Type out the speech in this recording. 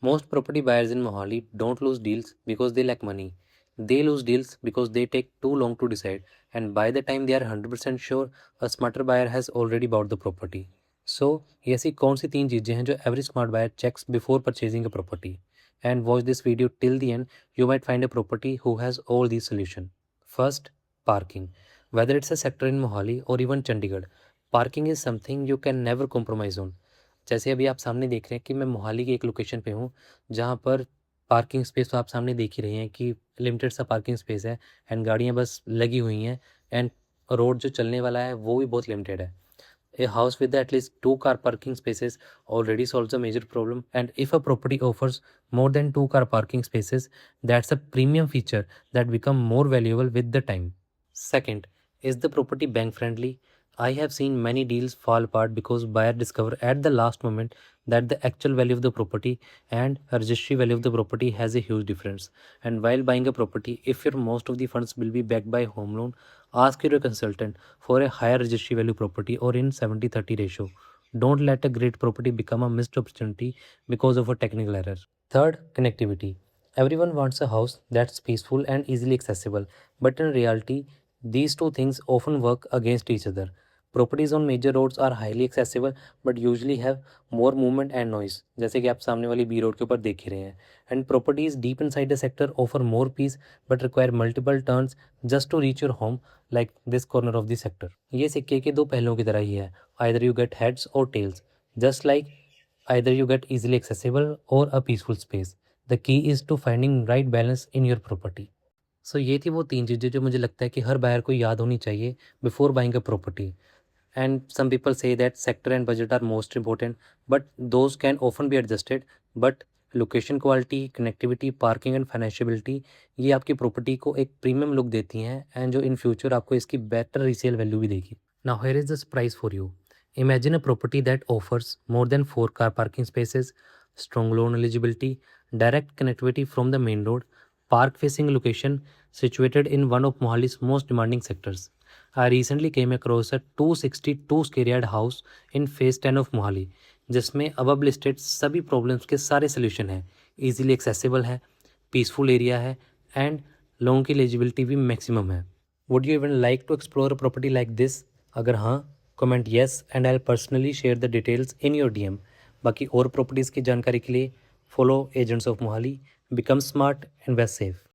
Most property buyers in Mohali don't lose deals because they lack money. They lose deals because they take too long to decide, and by the time they are 100% sure, a smarter buyer has already bought the property. So, ये ऐसी कौन सी तीन चीजें हैं जो every smart buyer checks before purchasing a property? And watch this video till the end. You might find a property who has all these solutions. First, parking. Whether it's a sector in Mohali or even Chandigarh, parking is something you can never compromise on. जैसे अभी आप सामने देख रहे हैं कि मैं मोहाली की एक लोकेशन पे हूँ, जहाँ पर पार्किंग स्पेस तो आप सामने देख ही रहे हैं कि लिमिटेड सा पार्किंग स्पेस है एंड गाड़ियाँ बस लगी हुई हैं एंड रोड जो चलने वाला है वो भी बहुत लिमिटेड है. A house with at least two car parking spaces already solves a major problem, and if a property offers more than two car parking spaces, that's a premium feature that become more valuable with the time. Second, is the property bank friendly? I have seen many deals fall apart because buyer discover at the last moment that the actual value of the property and registry value of the property has a huge difference. And while buying a property, if your most of the funds will be backed by home loan, ask your consultant for a higher registry value property or in 70-30 ratio. Don't let a great property become a missed opportunity because of a technical error. Third, connectivity. Everyone wants a house that's peaceful and easily accessible, but in reality, these two things often work against each other. Properties on major roads are highly accessible but usually have more movement and noise, जैसे कि आप सामने वाली B road के ऊपर देख ही रहे हैं. And properties deep inside the sector offer more peace but require multiple turns just to reach your home, like this corner of the sector. ये सिक्के के दो पहलुओं की तरह ही है. Either you get heads or tails. Just like either you get easily accessible or a peaceful space. The key is to finding right balance in your property. सो ये थी वो तीन चीज़ें जो मुझे लगता है कि हर बायर को याद होनी चाहिए before buying a property. And some people say that sector and budget are most important, but those can often be adjusted. But location quality, connectivity, parking and financeability, ये आपकी प्रॉपर्टी को एक प्रीमियम लुक देती हैं and जो in future आपको इसकी better resale value भी देगी. Now here is the surprise for you. Imagine a property that offers more than 4 car parking spaces, strong loan eligibility, direct connectivity from the main road, park facing location situated in one of Mohali's most demanding sectors. I recently came across a 262 square yard house in phase 10 of Mohali, जिसमें above listed सभी problems के सारे solution हैं. Easily accessible है, peaceful area है and loan की eligibility भी maximum है. Would you even like to explore a property like this? अगर हाँ, comment yes and I personally share the details in your DM. बाकी और प्रॉपर्टीज़ की जानकारी के लिए follow agents of Mohali. Become smart, invest safe.